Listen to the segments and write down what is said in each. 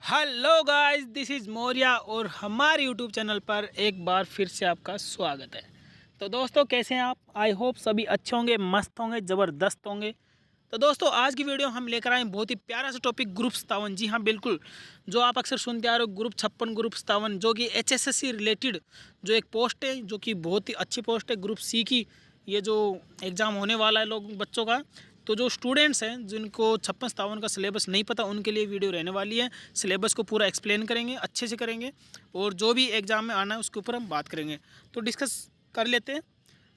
Hello guys, this is Maurya और हमारे YouTube channel पर एक बार फिर से आपका स्वागत है। तो दोस्तों, कैसे हैं आप? आई होप सभी अच्छे होंगे, मस्त होंगे, ज़बरदस्त होंगे। तो दोस्तों, आज की वीडियो हम लेकर आए बहुत ही प्यारा सा टॉपिक, ग्रुप 57। जी हाँ, बिल्कुल, जो आप अक्सर सुनते आ रहे हो, ग्रुप 56, ग्रुप 57, जो कि HSSC रिलेटेड जो एक पोस्ट है, जो कि बहुत ही अच्छी पोस्ट है। ग्रुप सी की ये जो एग्ज़ाम होने वाला है लोग बच्चों का, तो जो स्टूडेंट्स हैं जिनको 56-57 का सिलेबस नहीं पता, उनके लिए वीडियो रहने वाली है। सिलेबस को पूरा एक्सप्लेन करेंगे, अच्छे से करेंगे, और जो भी एग्ज़ाम में आना है उसके ऊपर हम बात करेंगे। तो डिस्कस कर लेते हैं।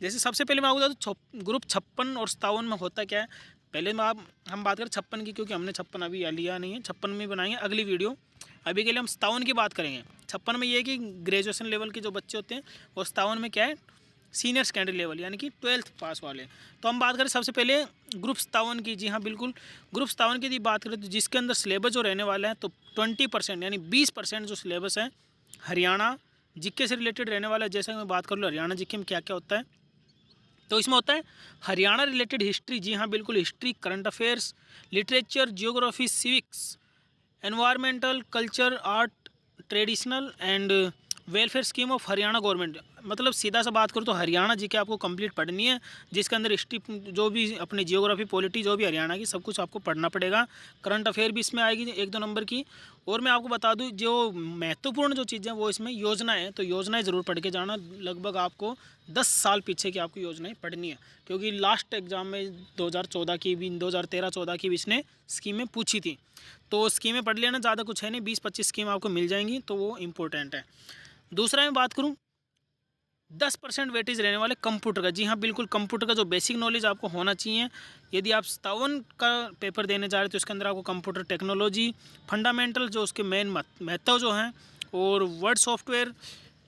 जैसे सबसे पहले मैं आपको बता दूँ ग्रुप 56 और 57 में होता क्या है। पहले में हम बात करें 56 की, क्योंकि हमने 56 अभी लिया नहीं है। 56 में बनाएंगे अगली वीडियो। अभी के लिए हम 57 की बात करेंगे। 56 में ये है कि ग्रेजुएशन लेवल के जो बच्चे होते हैं, और 57 में क्या है, सीनियर सेकेंडरी लेवल यानी कि 12th पास वाले। तो हम बात करें सबसे पहले ग्रुप 57 की। जी हाँ, बिल्कुल, ग्रुप 57 की यदि बात करें तो जिसके अंदर सिलेबस जो रहने वाला है, तो 20% यानी 20% जो सिलेबस है हरियाणा जीके से रिलेटेड रहने वाला है। जैसे मैं बात कर लूँ हरियाणा जीके में क्या क्या होता है, तो इसमें होता है हरियाणा रिलेटेड हिस्ट्री। जी हाँ, बिल्कुल, history, current affairs, literature, geography, civics, environmental, culture, art, traditional and welfare scheme of Haryana government. मतलब सीधा सा बात करूँ तो हरियाणा जी के आपको कंप्लीट पढ़नी है, जिसके अंदर हिस्ट्री, जो भी अपनी जियोग्राफी, पॉलिटी, जो भी हरियाणा की, सब कुछ आपको पढ़ना पड़ेगा। करंट अफेयर भी इसमें आएगी 1-2 नंबर की। और मैं आपको बता दूं, जो महत्वपूर्ण जो चीज़ें वो इसमें योजनाएं हैं, तो योजनाएं ज़रूर पढ़ के जाना। लगभग आपको 10 साल पीछे की आपको योजनाएं पढ़नी है, क्योंकि लास्ट एग्जाम में 2014 की भी, 2013-14 की भी इसने स्कीमें पूछी थी। तो स्कीमें पढ़ लेना, ज़्यादा कुछ है नहीं, 20-25 स्कीम आपको मिल जाएंगी, तो वो इम्पोर्टेंट है। दूसरा मैं बात करूँ, 10% वेटेज रहने वाले कंप्यूटर का। जी हाँ, बिल्कुल, कंप्यूटर का जो बेसिक नॉलेज आपको होना चाहिए। यदि आप 57 का पेपर देने जा रहे हैं तो इसके अंदर आपको कंप्यूटर टेक्नोलॉजी, फंडामेंटल जो उसके मेन महत्व जो हैं, और word software,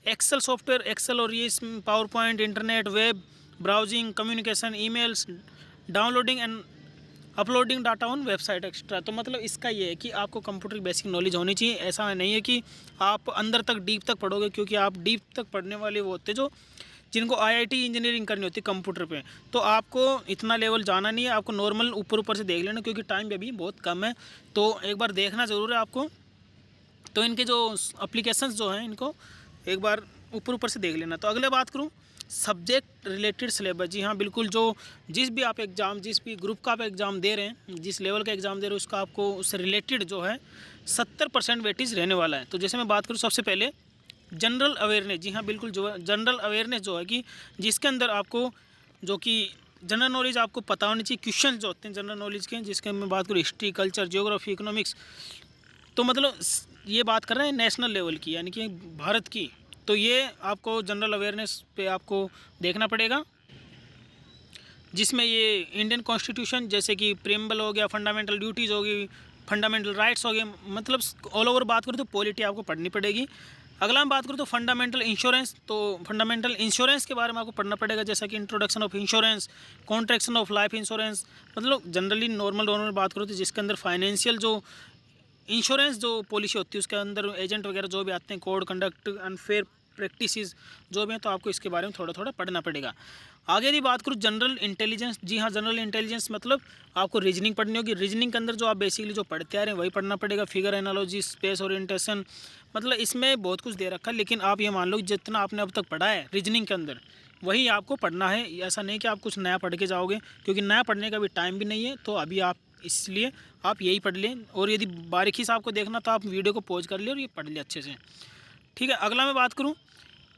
Excel software, Excel और ये PowerPoint, internet, web browsing, communication, emails, downloading and uploading data on website extra. तो मतलब इसका ये है कि आपको कंप्यूटर की बेसिक नॉलेज होनी चाहिए। ऐसा नहीं है कि आप अंदर तक डीप तक पढ़ोगे, क्योंकि आप डीप तक पढ़ने वाले वो होते जो जिनको IIT इंजीनियरिंग करनी होती है कंप्यूटर पे, तो आपको इतना लेवल जाना नहीं है। आपको नॉर्मल ऊपर ऊपर से देख लेना, क्योंकि टाइम भी अभी बहुत कम है, तो एक बार देखना ज़रूर है आपको। तो इनके जो एप्लीकेशंस जो हैं, इनको एक बार ऊपर ऊपर से देख लेना। तो अगले बात करूँ, सब्जेक्ट रिलेटेड सिलेबस। जी हाँ, बिल्कुल, जो जिस भी आप एग्ज़ाम, जिस भी ग्रुप का आप एग्ज़ाम दे रहे हैं, जिस लेवल का एग्ज़ाम दे रहे हो, उसका आपको उससे रिलेटेड जो है 70% वेटेज रहने वाला है। तो जैसे मैं बात करूँ, सबसे पहले जनरल अवेयरनेस। जी हाँ, बिल्कुल, जो है जनरल अवेयरनेस जो है कि जिसके अंदर आपको जो कि जनरल नॉलेज आपको पता होनी चाहिए। क्वेश्चन जो होते हैं जनरल नॉलेज के, जिसके मैं बात करूँ हिस्ट्री, कल्चर, जियोग्राफी, इकोनॉमिक्स, तो मतलब ये बात कर रहे हैं नेशनल लेवल की, यानी कि भारत की। तो ये आपको जनरल अवेयरनेस पे आपको देखना पड़ेगा, जिसमें ये इंडियन कॉन्स्टिट्यूशन, जैसे कि प्रीएम्बल हो गया, फंडामेंटल ड्यूटीज़ होगी, फंडामेंटल राइट्स हो गए, मतलब ऑल ओवर बात करूँ तो पॉलिटी आपको पढ़नी पड़ेगी। अगला हम बात करूँ तो फंडामेंटल इंश्योरेंस। तो फंडामेंटल इंश्योरेंस के बारे में आपको पढ़ना पड़ेगा, जैसा कि introduction of insurance, contraction of life insurance. मतलब जनरली नॉर्मल बात करूँ तो जिसके अंदर फाइनेंशियल जो इंश्योरेंस जो पॉलिसी होती है, उसके अंदर एजेंट वगैरह जो भी आते हैं, कोड कंडक्ट, अनफेयर प्रैक्टिसेस जो भी हैं, तो आपको इसके बारे में थोड़ा थोड़ा पढ़ना पड़ेगा। आगे यदि बात करूँ जनरल इंटेलिजेंस। जी हाँ, जनरल इंटेलिजेंस मतलब आपको रीजनिंग पढ़नी होगी। रीजनिंग के अंदर जो आप बेसिकली जो पढ़ते आ रहे हैं वही पढ़ना पड़ेगा। फिगर एनालॉजी, स्पेस ओरिएंटेशन, मतलब इसमें बहुत कुछ दे रखा है, लेकिन आप ये मान लो जितना आपने अब तक पढ़ा है रीजनिंग के अंदर, वही आपको पढ़ना है। ऐसा नहीं कि आप कुछ नया पढ़ के जाओगे, क्योंकि नया पढ़ने का भी टाइम भी नहीं है। तो अभी आप इसलिए आप यही पढ़ लें, और यदि बारीकी से आपको देखना तो आप वीडियो को पॉज कर ले और ये पढ़ ले अच्छे से। ठीक है, अगला मैं बात करूँ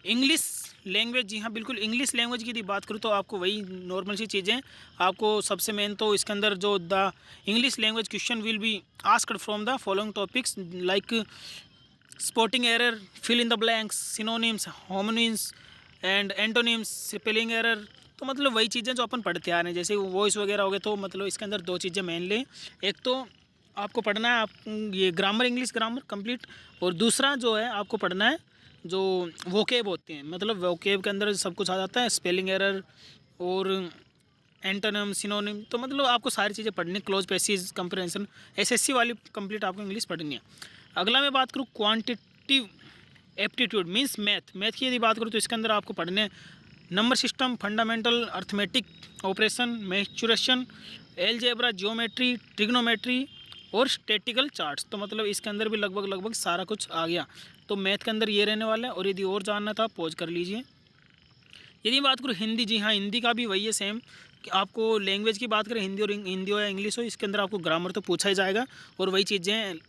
इंग्लिश लैंग्वेज। जी हाँ, बिल्कुल, इंग्लिश लैंग्वेज की यदि बात करूँ तो आपको वही नॉर्मल सी चीज़ें, आपको सबसे मेन तो इसके अंदर जो the English language question will be asked from the following topics like spotting error, fill in the blanks, synonyms, homonyms and antonyms, spelling error. तो मतलब वही चीज़ें जो अपन पढ़ते आ रहे हैं, जैसे वॉइस वगैरह हो गए। तो मतलब इसके अंदर 2 चीज़ें मेन ले, एक तो आपको पढ़ना है आप ये ग्रामर, इंग्लिश ग्रामर कंप्लीट, और दूसरा जो है आपको पढ़ना है जो वोकेब होते हैं। मतलब वोकेब के अंदर सब कुछ आ जाता है, स्पेलिंग एरर और एंटोनिम, सिनोनिम। तो मतलब आपको सारी चीज़ें पढ़नी, क्लोज पैसेज कंप्रहेंशन, SSC वाली कंप्लीट आपको इंग्लिश पढ़नी है। अगला मैं बात करूँ क्वांटिटिव एप्टीट्यूड मीन्स मैथ की यदि बात करूँ तो इसके अंदर आपको पढ़ने number system, fundamental arithmetic operation, maturation, algebra, geometry, trigonometry और स्टैटिकल चार्ट्स। तो मतलब इसके अंदर भी लगभग सारा कुछ आ गया। तो मैथ के अंदर ये रहने वाला है। और यदि और जानना था पॉज कर लीजिए। यदि बात करूँ हिंदी, जी हाँ, हिंदी का भी वही है सेम कि आपको लैंग्वेज की बात करें हिंदी हो या इंग्लिश हो, इसके अंदर आपको ग्रामर तो पूछा ही जाएगा। और वही चीज़ें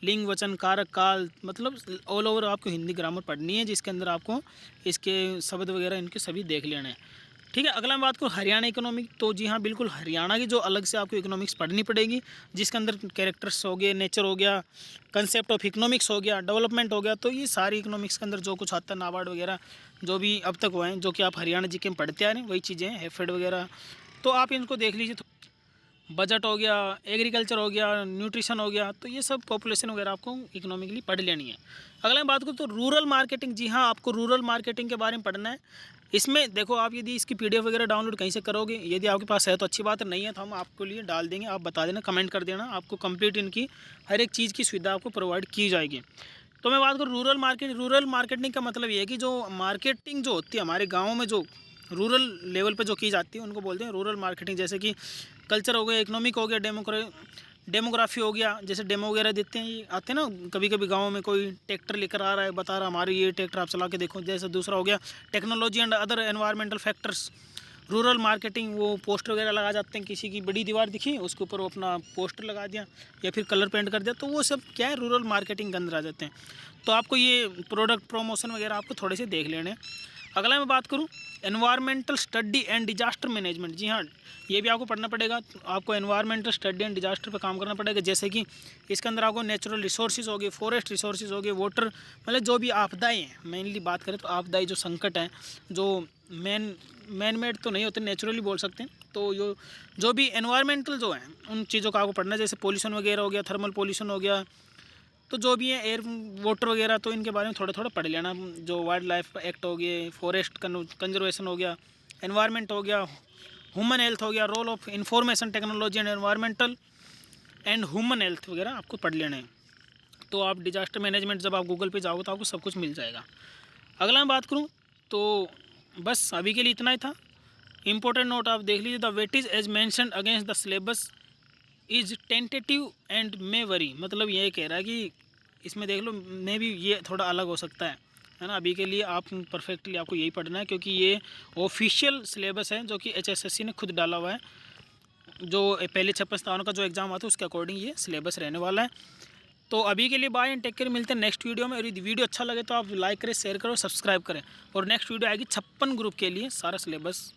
लिंग, वचन, कारक, काल, मतलब ऑल ओवर आपको हिंदी ग्रामर पढ़नी है, जिसके अंदर आपको इसके शब्द वगैरह इनके सभी देख लेने हैं। ठीक है, अगला मैं बात करूँ हरियाणा इकोनॉमिक। तो जी हाँ, बिल्कुल हरियाणा की जो अलग से आपको इकोनॉमिक्स पढ़नी पड़ेगी, जिसके अंदर कैरेक्टर्स हो गए, नेचर हो गया, कंसेप्ट ऑफ इकोनॉमिक्स हो गया, डेवलपमेंट हो गया। तो ये सारी इकोनॉमिक्स के अंदर जो कुछ आता है, नाबार्ड वगैरह जो भी अब तक हुए हैं, जो कि आप हरियाणा जी के में पढ़ते आ रहे हैं, वही चीज़ें हैं, हैफेड वगैरह। तो आप इनको देख लीजिए। बजट हो गया, एग्रीकल्चर हो गया, न्यूट्रिशन हो गया। तो ये सब पॉपुलेशन वगैरह आपको इकोनॉमिकली पढ़ लेनी है। अगला मैं बात करूँ तो रूरल मार्केटिंग। जी हाँ, आपको रूरल मार्केटिंग के बारे में पढ़ना है। इसमें देखो, आप यदि इसकी पीडीएफ वगैरह डाउनलोड कहीं से करोगे, यदि आपके पास है तो अच्छी बात है, नहीं है तो हम आपके लिए डाल देंगे। आप बता देना, कमेंट कर देना, आपको कंप्लीट इनकी हर एक चीज़ की सुविधा आपको प्रोवाइड की जाएगी। तो मैं बात करूँ रूरल मार्केटिंग का मतलब ये है कि जो मार्केटिंग जो होती है हमारे गाँव में, जो रूरल लेवल पे जो की जाती है, उनको बोलते हैं रूरल मार्केटिंग। जैसे कि कल्चर हो गया, इकोनॉमिक हो गया, डेमोग्राफी हो गया। जैसे डेमो वगैरह देते हैं, ये आते हैं ना कभी कभी गाँव में, कोई ट्रैक्टर लेकर आ रहा है, बता रहा हमारी ये ट्रैक्टर आप चला के देखो। जैसे दूसरा हो गया technology and other environmental factors. Rural marketing, वो पोस्टर वगैरह लगा जाते हैं, किसी की बड़ी दीवार दिखी उसके ऊपर वो अपना पोस्टर लगा दिया या फिर कलर पेंट कर दिया। तो वो सब क्या है, रूरल मार्केटिंग के अंदर आ जाते हैं। तो आपको ये प्रोडक्ट प्रमोशन वगैरह आपको थोड़े से देख लेने हैं। अगला मैं बात करूं environmental study and disaster management. जी हाँ, ये भी आपको पढ़ना पड़ेगा। आपको एनवायरमेंटल स्टडी एंड डिजास्टर पे काम करना पड़ेगा। जैसे कि इसके अंदर आपको नेचुरल रिसोर्सेज हो गए, फॉरेस्ट रिसोर्सेज हो गए, वाटर, मतलब जो भी आपदाएँ हैं, मेनली बात करें तो आपदाएँ जो संकट हैं, जो मैन मेड तो नहीं होते, नेचुरली बोल सकते हैं। तो जो भी एनवायरमेंटल जो है, उन चीज़ों का आपको पढ़ना है। जैसे पोल्यूशन वगैरह हो गया, थर्मल पोल्यूशन हो गया, तो जो भी है एयर वाटर वगैरह, तो इनके बारे में थोड़ा थोड़ा पढ़ लेना। जो वाइल्ड लाइफ एक्ट हो गए, फॉरेस्ट कंजर्वेशन हो गया, एनवायरनमेंट हो गया, ह्यूमन हेल्थ हो गया, role of information technology and environmental and human health वगैरह आपको पढ़ लेना है। तो आप डिजास्टर मैनेजमेंट जब आप गूगल पे जाओगे तो आपको सब कुछ मिल जाएगा। अगला मैं बात करूँ तो बस अभी के लिए इतना ही था। इंपॉर्टेंट नोट आप देख लीजिए। The weightage as mentioned against the syllabus is tentative and may vary. मतलब ये कह रहा है कि इसमें देख लो, मे भी ये थोड़ा अलग हो सकता है ना। अभी के लिए आप परफेक्टली आपको यही पढ़ना है, क्योंकि ये ऑफिशियल सिलेबस है जो कि HSSC ने खुद डाला हुआ है। जो पहले 56 का जो एग्ज़ाम आता है उसके अकॉर्डिंग ये सिलेबस रहने वाला है। तो अभी के लिए बाय एंड टेक केयर, मिलते हैं नेक्स्ट वीडियो में। और यदि वीडियो अच्छा लगे तो आप लाइक करें, शेयर करें और सब्सक्राइब करें। और नेक्स्ट वीडियो आएगी 56 ग्रुप के लिए सारा सिलेबस